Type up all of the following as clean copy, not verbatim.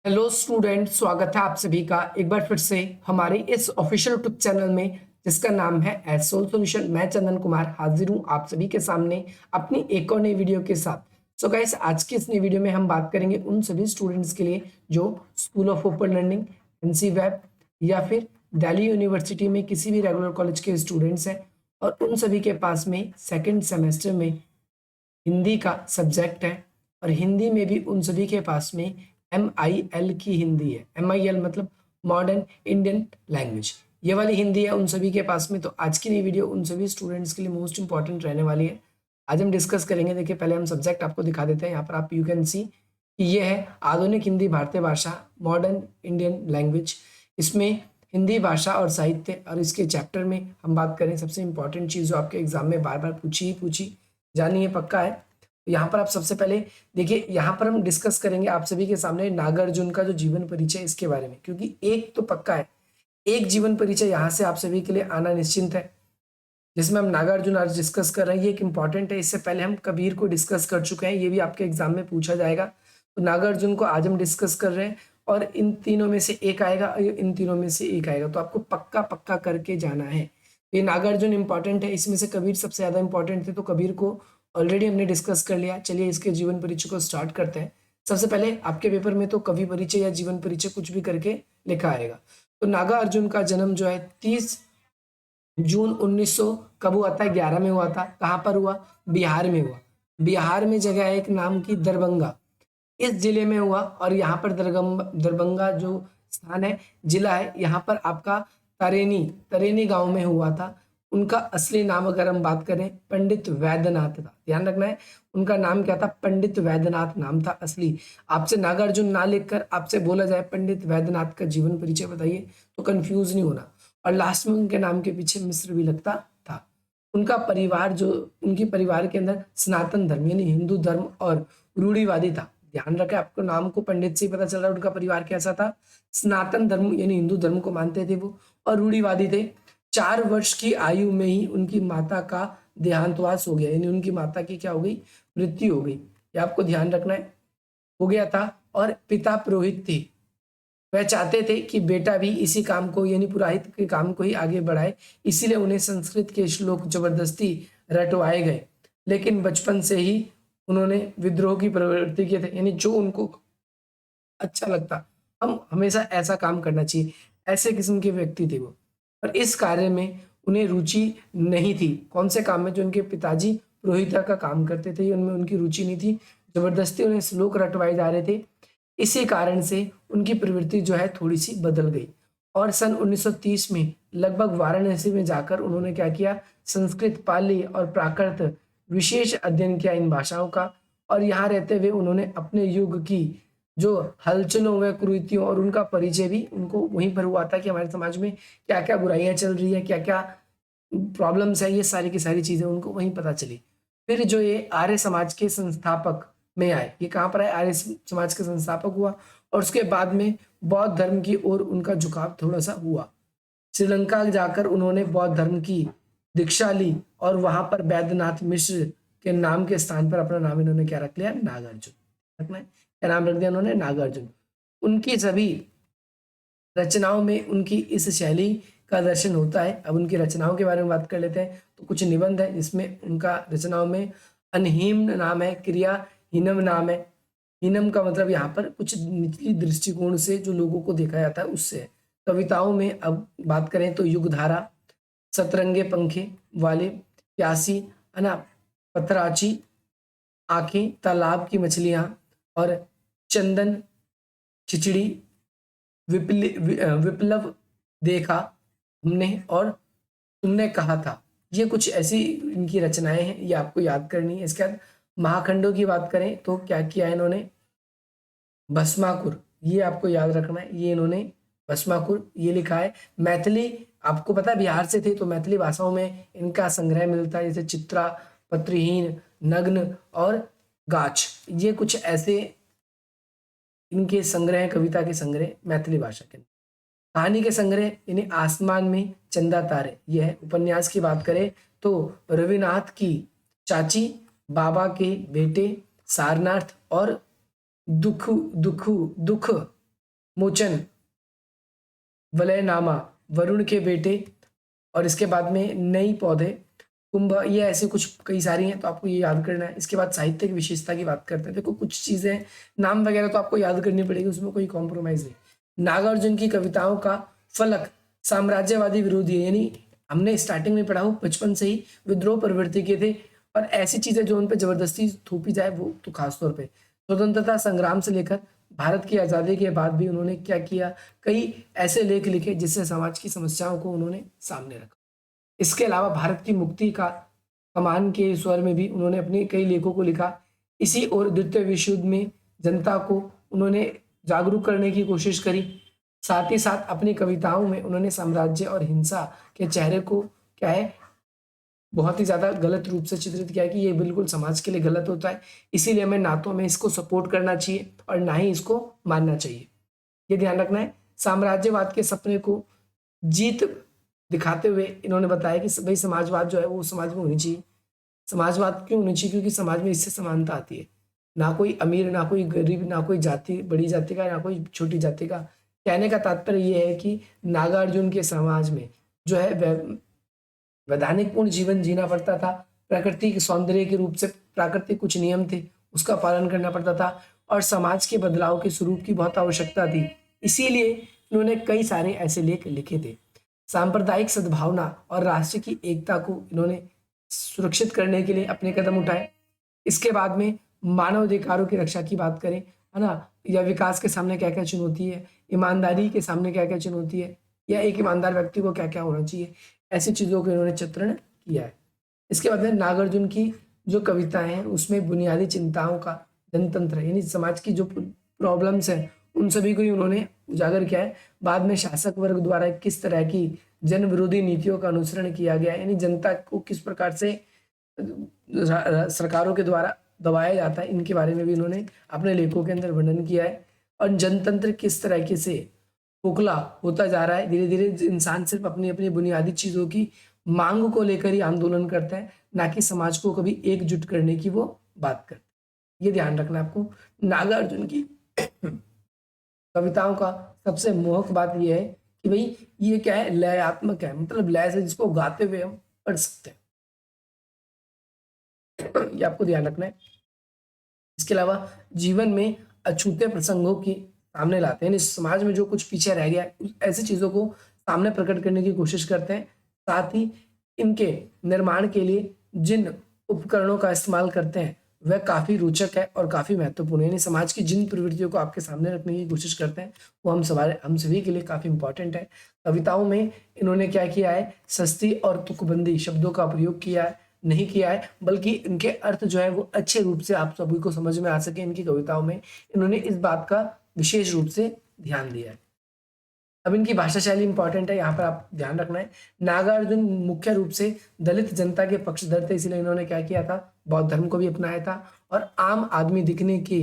Hello student, स्वागत है आप सभी का एक बार फिर से हमारे इस ऑफिशियल यूट्यूब चैनल में जिसका नाम है एस सोल सॉल्यूशन। मैं चंदन कुमार हाजिर हूँ आप सभी के सामने अपनी एक और नई वीडियो के साथ। सो गाइस, आज की इस नई वीडियो में हम बात करेंगे उन सभी स्टूडेंट्स के लिए जो school of open learning, NC web या फिर दिल्ली यूनिवर्सिटी में किसी भी रेगुलर कॉलेज के स्टूडेंट्स हैं और उन सभी के पास में सेकेंड सेमेस्टर में हिंदी का सब्जेक्ट है। और हिंदी में भी उन सभी के पास में MIL की हिंदी है। MIL मतलब मॉडर्न इंडियन लैंग्वेज, ये वाली हिंदी है उन सभी के पास में। तो आज की नई वीडियो उन सभी स्टूडेंट्स के लिए मोस्ट इंपॉर्टेंट रहने वाली है। आज हम डिस्कस करेंगे। देखिए, पहले हम सब्जेक्ट आपको दिखा देते हैं। यहाँ पर आप यू कैन सी कि ये है आधुनिक हिंदी भारतीय भाषा, मॉडर्न इंडियन लैंग्वेज। इसमें हिंदी भाषा और साहित्य, और इसके चैप्टर में हम बात करें सबसे इंपॉर्टेंट चीज़ जो आपके एग्जाम में बार बार पूछी जानी है, पक्का है। यहाँ पर आप सबसे पहले देखिए, यहाँ पर हम डिस्कस करेंगे आप सभी के सामने नागार्जुन का जो जीवन परिचय इसके बारे में, क्योंकि एक तो पक्का है, एक जीवन परिचय यहाँ से आप सभी के लिए आना निश्चिंत है, जिसमें हम नागार्जुन आज डिस्कस कर रहे हैं। ये एक इंपॉर्टेंट है। इससे पहले हम कबीर को डिस्कस कर चुके हैं, ये भी आपके एग्जाम में पूछा जाएगा। तो नागार्जुन को आज हम डिस्कस कर रहे हैं और इन तीनों में से एक आएगा और इन तीनों में से एक आएगा, तो आपको पक्का पक्का करके जाना है। ये नागार्जुन इंपॉर्टेंट है, इसमें से कबीर सबसे ज्यादा इंपॉर्टेंट थे, तो कबीर को ऑलरेडी हमने डिस्कस कर लिया। चलिए इसके जीवन परिचय को स्टार्ट करते हैं। सबसे पहले आपके पेपर में तो कवि परिचय या जीवन परिचय कुछ भी करके लिखा आएगा। तो नागार्जुन का जन्म जो है 30 जून 1900 कब हुआ था? 11 में हुआ था। कहाँ पर हुआ? बिहार में हुआ। बिहार में जगह है एक नाम की दरभंगा, इस जिले में हुआ। और यहाँ पर दरभंगा जो स्थान है, जिला है, यहाँ पर आपका तरेनी तरेनी गांव में हुआ था। उनका असली नाम अगर हम बात करें, पंडित वैद्यनाथ था। ध्यान रखना है, उनका नाम क्या था? पंडित वैद्यनाथ नाम था असली। आपसे नागार्जुन ना लिखकर आपसे बोला जाए पंडित वैद्यनाथ का जीवन परिचय बताइए, तो कंफ्यूज नहीं होना। और लास्ट में उनके नाम के पीछे मिश्र भी लगता था। उनका परिवार जो उनकी परिवार के अंदर सनातन धर्म यानी हिंदू धर्म और रूढ़िवादी था। ध्यान रखें, आपको नाम को पंडित से ही पता चल रहा है उनका परिवार कैसा था। सनातन धर्म यानी हिंदू धर्म को मानते थे वो, और रूढ़िवादी थे। 4 वर्ष की आयु में ही उनकी माता का देहांतवास हो गया, यानी उनकी माता की क्या हो गई? मृत्यु हो गई। ये आपको ध्यान रखना है, हो गया था। और पिता पुरोहित थे, वह चाहते थे कि बेटा भी इसी काम को यानी पुरोहित के काम को ही आगे बढ़ाए, इसीलिए उन्हें संस्कृत के श्लोक जबरदस्ती रटवाए गए। लेकिन बचपन से ही उन्होंने विद्रोह की प्रवृत्ति किए थे, यानी जो उनको अच्छा लगता, हम हमेशा ऐसा काम करना चाहिए, ऐसे किस्म के व्यक्ति थे वो। और इस कार्य में उन्हें रुचि नहीं थी। कौन से काम में? जो उनके पिताजी पुरोहिता का काम करते थे, उनमें उनकी रुचि नहीं थी। जबरदस्ती उन्हें श्लोक रटवाए जा रहे थे। इसी कारण से उनकी प्रवृत्ति जो है थोड़ी सी बदल गई। और सन 1930 में लगभग वाराणसी में जाकर उन्होंने क्या किया? संस्कृत, पाली और प्राकृत विशेष अध्ययन किया इन भाषाओं का। और यहाँ रहते हुए उन्होंने अपने युग की जो हलचलों व कुरीतियों और उनका परिचय भी उनको वहीं पर हुआ था कि हमारे समाज में क्या क्या बुराइयां चल रही है, क्या क्या प्रॉब्लम्स है, ये सारी की सारी चीजें उनको वहीं पता चली। फिर जो ये आर्य समाज के संस्थापक में आए, ये कहाँ पर आए? आर्य समाज के संस्थापक हुआ। और उसके बाद में बौद्ध धर्म की ओर उनका झुकाव थोड़ा सा हुआ। श्रीलंका जाकर उन्होंने बौद्ध धर्म की दीक्षा ली और वहां पर वैद्यनाथ मिश्र के नाम के स्थान पर अपना नाम इन्होंने क्या रख लिया? नागार्जुन रखना है। क्या नाम रख दिया उन्होंने? नागार्जुन। उनकी सभी रचनाओं में उनकी इस शैली का दर्शन होता है। अब उनकी रचनाओं के बारे में बात कर लेते हैं। तो कुछ निबंध है जिसमें उनका रचनाओं में अनहीम नाम है, क्रिया हीनम नाम है। हीनम का मतलब यहाँ पर कुछ निचली दृष्टिकोण से जो लोगों को देखा जाता है उससे है। कविताओं में अब बात करें तो युगधारा, सतरंगे पंखे वाले, प्यासी, है ना, पथराची आंखें, तालाब की मछलियां और चंदन, खिचड़ी, विप्लव देखा हमने और तुमने कहा था, ये कुछ ऐसी इनकी रचनाएं हैं, ये आपको याद करनी है। इसके बाद महाखंडों की बात करें तो क्या किया है इन्होंने? भस्माकुर, ये आपको याद रखना है। ये इन्होंने भस्माकुर ये लिखा है। मैथिली, आपको पता है बिहार से थे तो मैथिली भाषाओं में इनका संग्रह मिलता है, जैसे चित्रा, पत्रहीन, नग्न और गाछ। ये कुछ ऐसे इनके संग्रह हैं, कविता के संग्रह मैथिली भाषा के। कहानी के संग्रह यानी आसमान में चंदा तारे, यह है। उपन्यास की बात करें तो रविनाथ की चाची, बाबा के बेटे, सारनाथ और दुख दुख दुख मोचन, वलयनामा, वरुण के बेटे, और इसके बाद में नई पौधे, कुंभ, ये ऐसे कुछ कई सारी हैं, तो आपको ये याद करना है। इसके बाद साहित्य की विशेषता की बात करते हैं। देखो कुछ चीज़ें नाम वगैरह तो आपको याद करनी पड़ेगी, उसमें कोई कॉम्प्रोमाइज़ नहीं। नागार्जुन की कविताओं का फलक साम्राज्यवादी विरोधी है, यानी हमने स्टार्टिंग में पढ़ा हो बचपन से ही विद्रोह प्रवृत्ति के थे, और ऐसी चीज़ें जो उन पे ज़बरदस्ती थोपी जाए वो तो खास तौर पे स्वतंत्रता संग्राम से लेकर भारत की आज़ादी के बाद भी उन्होंने क्या किया, कई ऐसे लेख लिखे जिससे समाज की समस्याओं को उन्होंने सामने रखा। इसके अलावा भारत की मुक्ति का कमान के स्वर में भी उन्होंने अपने कई लेखों को लिखा। इसी और द्वितीय विश्व युद्ध में जनता को उन्होंने जागरूक करने की कोशिश करी। साथ ही साथ अपनी कविताओं में उन्होंने साम्राज्य और हिंसा के चेहरे को क्या है, बहुत ही ज़्यादा गलत रूप से चित्रित किया है कि ये बिल्कुल समाज के लिए गलत होता है, इसीलिए हमें ना तो हमें इसको सपोर्ट करना चाहिए और ना ही इसको मानना चाहिए। ये ध्यान रखना है। साम्राज्यवाद के सपने को जीत दिखाते हुए इन्होंने बताया कि भाई समाजवाद जो है वो समाज में होनी चाहिए। समाजवाद क्यों होनी चाहिए? क्योंकि समाज में इससे समानता आती है। ना कोई अमीर, ना कोई गरीब, ना कोई जाति बड़ी जाति का, ना कोई छोटी जाति का। कहने का तात्पर्य ये है कि नागार्जुन के समाज में जो है वैधानिक पूर्ण जीवन जीना पड़ता था। प्रकृति के सौंदर्य के रूप से प्राकृतिक कुछ नियम थे, उसका पालन करना पड़ता था, और समाज के बदलाव के स्वरूप की बहुत आवश्यकता थी। इसीलिए इन्होंने कई सारे ऐसे लेख लिखे थे। सांप्रदायिक सद्भावना और राष्ट्र की एकता को इन्होंने सुरक्षित करने के लिए अपने कदम उठाए। इसके बाद में मानव अधिकारों की रक्षा की बात करें, है ना, या विकास के सामने क्या क्या चुनौती है, ईमानदारी के सामने क्या क्या चुनौती है, या एक ईमानदार व्यक्ति को क्या क्या होना चाहिए, ऐसी चीज़ों को इन्होंने चित्रण किया है। इसके बाद में नागार्जुन की जो कविताएं हैं उसमें बुनियादी चिंताओं का जनतंत्र यानी समाज की जो प्रॉब्लम्स हैं उन सभी को ही उन्होंने उजागर किया है। बाद में शासक वर्ग द्वारा किस तरह की जन विरोधी नीतियों का अनुसरण किया गया है, यानी जनता को किस प्रकार से सरकारों के द्वारा दबाया जाता है, इनके बारे में भी इन्होंने अपने लेखों के अंदर वर्णन किया है। और जनतंत्र किस तरीके से खोखला होता जा रहा है, धीरे धीरे इंसान सिर्फ अपनी अपनी बुनियादी चीज़ों की मांग को लेकर ही आंदोलन करता है, ना कि समाज को कभी एकजुट करने की वो बात करता है। ये ध्यान रखना आपको। नागार्जुन की कविताओं का सबसे मोहक बात यह है कि भाई ये क्या है, लयात्मक है, मतलब लय से जिसको गाते हुए हम पढ़ सकते हैं। ये आपको ध्यान रखना है। इसके अलावा जीवन में अछूते प्रसंगों की सामने लाते हैं, इस समाज में जो कुछ पीछे रह गया है ऐसी चीज़ों को सामने प्रकट करने की कोशिश करते हैं। साथ ही इनके निर्माण के लिए जिन उपकरणों का इस्तेमाल करते हैं वह काफ़ी रोचक है और काफ़ी महत्वपूर्ण है, यानी समाज की जिन प्रवृत्तियों को आपके सामने रखने की कोशिश करते हैं वो हम सभी के लिए काफ़ी इंपॉर्टेंट है। कविताओं में इन्होंने क्या किया है, सस्ती और तुकबंदी शब्दों का प्रयोग किया है, नहीं किया है, बल्कि इनके अर्थ जो है वो अच्छे रूप से आप सभी को समझ में आ सके, इनकी कविताओं में इन्होंने इस बात का विशेष रूप से ध्यान दिया है। अब इनकी भाषा शैली इंपॉर्टेंट है, यहाँ पर आप ध्यान रखना है। नागार्जुन मुख्य रूप से दलित जनता के पक्षधर थे, इसलिए इन्होंने क्या किया था, बौद्ध धर्म को भी अपनाया था, और आम आदमी दिखने की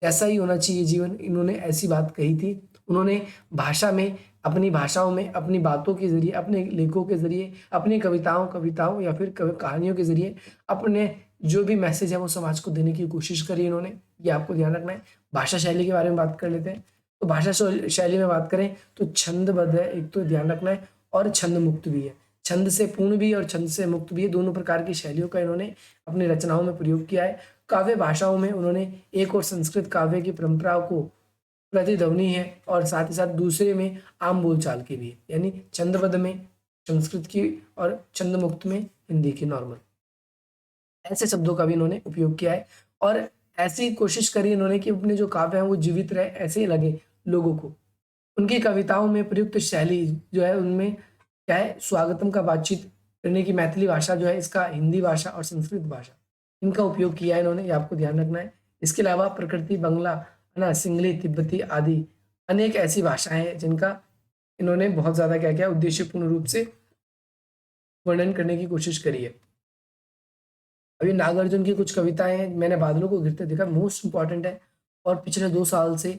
ऐसा ही होना चाहिए जीवन, इन्होंने ऐसी बात कही थी। उन्होंने भाषा में, अपनी भाषाओं में, अपनी बातों के जरिए, अपने लेखों के जरिए, अपनी कविताओं या फिर कहानियों के जरिए अपने जो भी मैसेज है वो समाज को देने की कोशिश करी इन्होंने। ये आपको ध्यान रखना है। भाषा शैली के बारे में बात कर लेते हैं। तो भाषा शैली में बात करें तो छंदबद्ध है, एक तो ध्यान रखना है, और छंद मुक्त भी है। छंद से पूर्ण भी और छंद से मुक्त भी है, दोनों प्रकार की शैलियों का इन्होंने अपनी रचनाओं में प्रयोग किया है। काव्य भाषाओं में उन्होंने एक और संस्कृत काव्य की परंपरा को प्रतिध्वनि है, और साथ ही साथ दूसरे में आम बोलचाल की भी है, यानी छंदबद्ध में संस्कृत की और छंद मुक्त में हिंदी की नॉर्मल, ऐसे शब्दों का भी इन्होंने उपयोग किया है। और ऐसी कोशिश करी इन्होंने कि अपने जो काव्य हैं वो जीवित रहे, ऐसे ही लगे लोगों को। उनकी कविताओं में प्रयुक्त शैली जो है उनमें क्या है, स्वागतम का बातचीत करने की मैथिली भाषा जो है, इसका हिंदी भाषा और संस्कृत भाषा इनका उपयोग किया है इन्होंने, ये आपको ध्यान रखना है। इसके अलावा प्रकृति, बंगला, है ना, सिंगली, तिब्बती आदि अनेक ऐसी भाषाएं हैं जिनका इन्होंने बहुत ज़्यादा क्या किया, उद्देश्यपूर्ण रूप से वर्णन करने की कोशिश करी है। अभी नागार्जुन की कुछ कविताएं हैं, मैंने बादलों को गिरते देखा, मोस्ट इंपॉर्टेंट है, और पिछले 2 साल से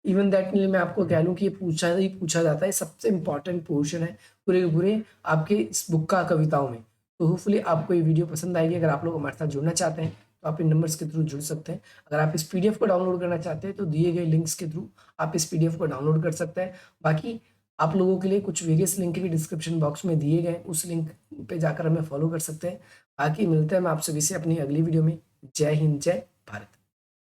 इवन दैट मैं आपको कह लूँ कि ये पूछा जाता है, सबसे इम्पॉर्टेंट पोर्शन है पूरे के पूरे आपके इस बुक का कविताओं में। तो होपफुली आपको ये वीडियो पसंद आएगी। अगर आप लोग हमारे साथ जुड़ना चाहते हैं तो तो आप इन नंबर्स के थ्रू जुड़ सकते हैं। अगर आप इस पीडीएफ को डाउनलोड करना चाहते हैं तो दिए गए लिंक्स के थ्रू आप इस पीडीएफ को डाउनलोड कर सकते हैं। बाकी आप लोगों के लिए कुछ वेरियस लिंक भी डिस्क्रिप्शन बॉक्स में दिए गए, उस लिंक पे जाकर हमें फॉलो कर सकते हैं। बाकी मिलते हैं हम आप सभी से अपनी अगली वीडियो में। जय हिंद, जय